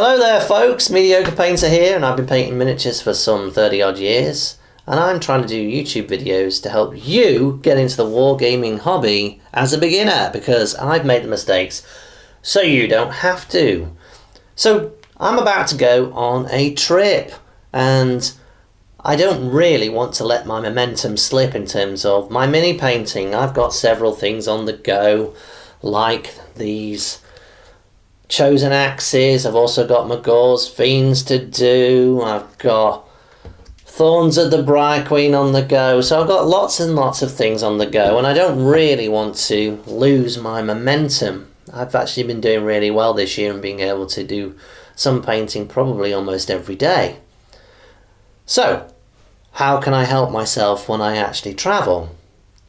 Hello there folks, Mediocre Painter here, and I've been painting miniatures for some 30 odd years, and I'm trying to do YouTube videos to help you get into the wargaming hobby as a beginner, because I've made the mistakes so you don't have to. So I'm about to go on a trip, and I don't really want to let my momentum slip in terms of my mini painting. I've got several things on the go, like these chosen axes. I've also got Magor's Fiends to do. I've got Thorns of the Briar Queen on the go. So I've got lots and lots of things on the go, and I don't really want to lose my momentum. I've actually been doing really well this year and being able to do some painting probably almost every day. So how can I help myself when I actually travel?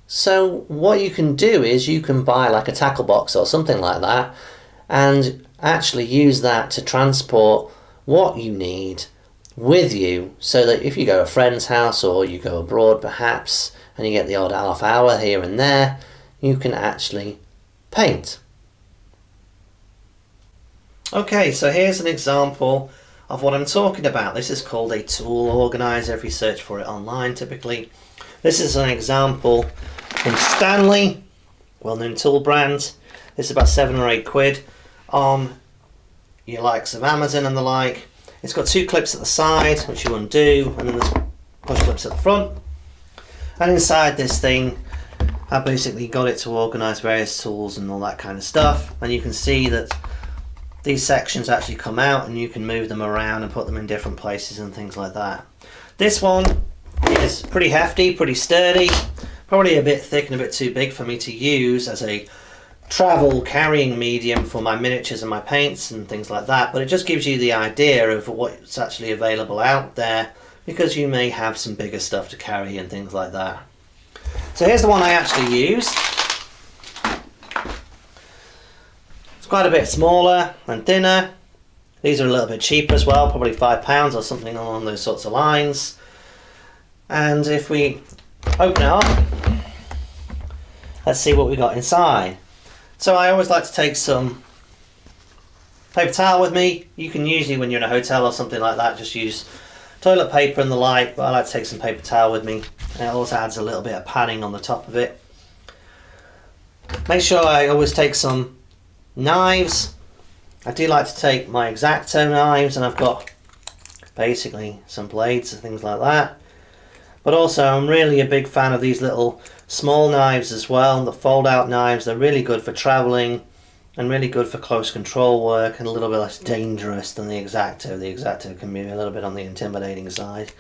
So what you can do is you can buy like a tackle box or something like that, and actually use that to transport what you need with you, so that if you go to a friend's house or you go abroad perhaps and you get the odd half hour here and there, you can actually paint. Okay, so here's an example of what I'm talking about. This is called a tool organizer if you search for it online typically. This is an example from Stanley, well-known tool brand. This is about 7 or 8 quid on your likes of Amazon and the like. It's got 2 clips at the side which you undo, and then there's push clips at the front. And inside this thing I basically got it to organise various tools and all that kind of stuff, and you can see that these sections actually come out and you can move them around and put them in different places and things like that. This one is pretty hefty, pretty sturdy, probably a bit thick and a bit too big for me to use as a travel carrying medium for my miniatures and my paints and things like that, but it just gives you the idea of what's actually available out there, because you may have some bigger stuff to carry and things like that. So here's the one I actually use. It's quite a bit smaller and thinner. These are a little bit cheaper as well, probably £5 or something along those sorts of lines. And if we open it up, let's see what we got inside. So I always like to take some paper towel with me. You can usually, when you're in a hotel or something like that, just use toilet paper and the like, but I like to take some paper towel with me. And it also adds a little bit of padding on the top of it. Make sure I always take some knives. I do like to take my X-Acto knives, and I've got basically some blades and things like that. But also I'm really a big fan of these little small knives as well. The fold out knives, they're really good for travelling and really good for close control work, and a little bit less dangerous than the X-Acto. The X-Acto can be a little bit on the intimidating side.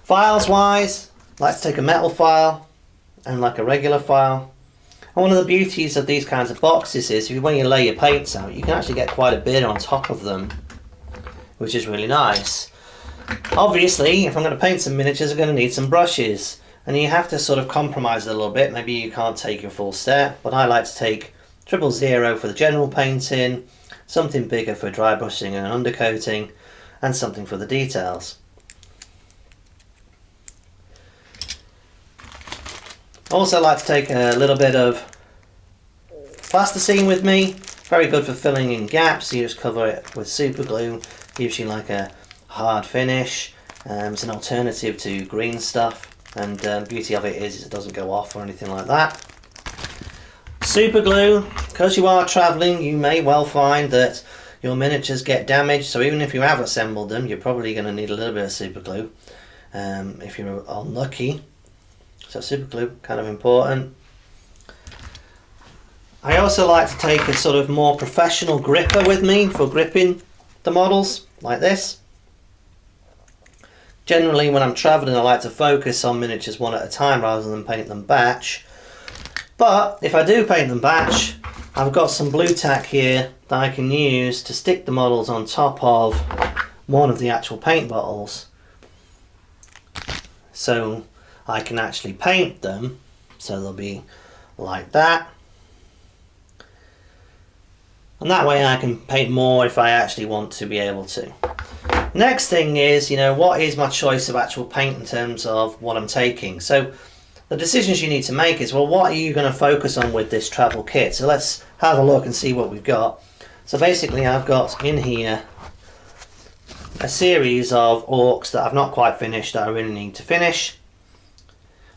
Files wise, I like to take a metal file and like a regular file. And one of the beauties of these kinds of boxes is when you lay your paints out, you can actually get quite a bit on top of them, which is really nice. Obviously, if I'm going to paint some miniatures, I'm going to need some brushes, and you have to sort of compromise a little bit. Maybe you can't take your full set, but I like to take 000 for the general painting, something bigger for dry brushing and undercoating, and something for the details. I also like to take a little bit of plasticine with me. Very good for filling in gaps. You just cover it with super glue, gives you like a hard finish. It's an alternative to green stuff, and the beauty of it is it doesn't go off or anything like that. Super glue, because you are travelling, you may well find that your miniatures get damaged, so even if you have assembled them, you're probably going to need a little bit of super glue if you're unlucky. So super glue, kind of important. I also like to take a sort of more professional gripper with me for gripping the models, like this. Generally when I'm travelling, I like to focus on miniatures one at a time rather than paint them batch. But if I do paint them batch, I've got some blue tack here that I can use to stick the models on top of one of the actual paint bottles, so I can actually paint them, so they'll be like that. And that way I can paint more if I actually want to be able to. Next thing is, what is my choice of actual paint in terms of what I'm taking? So the decisions you need to make is, well, what are you going to focus on with this travel kit? So let's have a look and see what we've got. So basically I've got in here a series of orcs that I've not quite finished that I really need to finish.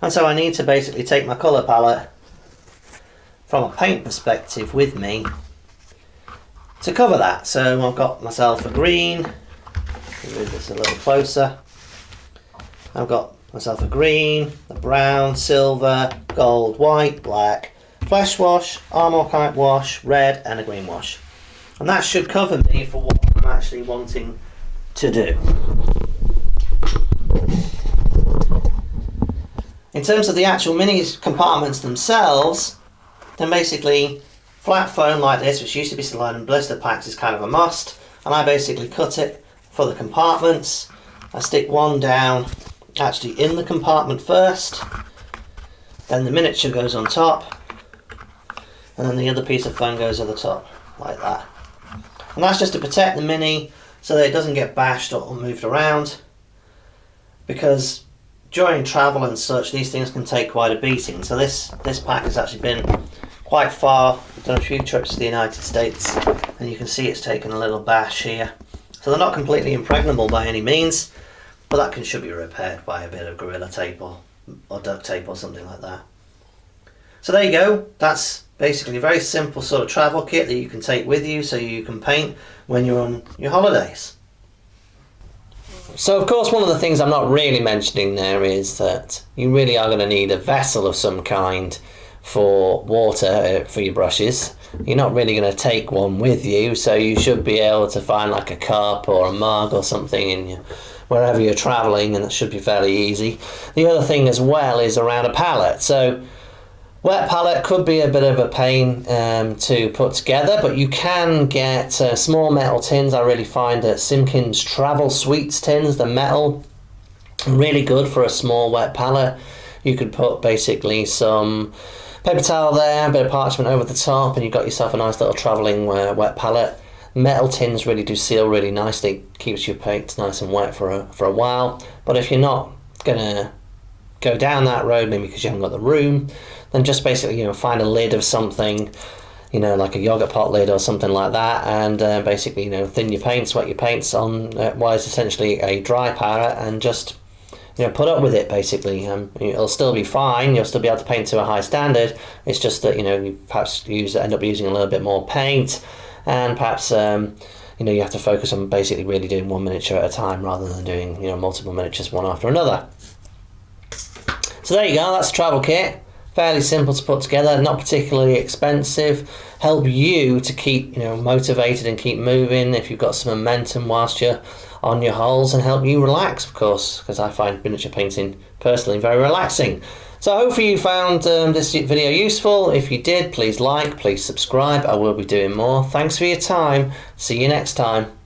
And so I need to basically take my colour palette from a paint perspective with me to cover that. So I've got myself a green, move this a little closer. I've got myself a green, a brown, silver, gold, white, black, flesh wash, armorkite wash, red and a green wash. And that should cover me for what I'm actually wanting to do. In terms of the actual mini compartments themselves, then basically flat foam like this, which used to be supplied in blister packs, is kind of a must, and I basically cut it for the compartments. I stick one down actually in the compartment first, then the miniature goes on top, and then the other piece of foam goes over the top like that. And that's just to protect the mini so that it doesn't get bashed or moved around, because during travel and such these things can take quite a beating. So this pack has actually been quite far. I've done a few trips to the United States and you can see it's taken a little bash here. So they're not completely impregnable by any means, but that should be repaired by a bit of Gorilla Tape or duct tape or something like that. So there you go. That's basically a very simple sort of travel kit that you can take with you so you can paint when you're on your holidays. So of course one of the things I'm not really mentioning there is that you really are going to need a vessel of some kind for water for your brushes. You're not really going to take one with you, so you should be able to find like a cup or a mug or something in wherever you're travelling, and that should be fairly easy. The other thing as well is around a pallet. So wet pallet could be a bit of a pain to put together, but you can get small metal tins. I really find that Simpkins Travel Sweets tins, the metal, really good for a small wet pallet. You could put basically some paper towel there, a bit of parchment over the top, and you've got yourself a nice little travelling wet pallet. Metal tins really do seal really nicely, keeps your paint nice and wet for a while. But if you're not gonna go down that road, maybe because you haven't got the room, then just basically find a lid of something, like a yogurt pot lid or something like that, and basically thin your paints, wet your paints on what is essentially a dry palette, and just put up with it basically. It'll still be fine, you'll still be able to paint to a high standard. It's just that you perhaps end up using a little bit more paint, and perhaps you have to focus on basically really doing one miniature at a time rather than doing multiple miniatures one after another. So there you go, that's a travel kit. Fairly simple to put together, not particularly expensive. Help you to keep motivated and keep moving if you've got some momentum whilst you're on your holes, and help you relax, of course, because I find miniature painting personally very relaxing. So hopefully you found this video useful. If you did, please like, please subscribe. I will be doing more. Thanks for your time. See you next time.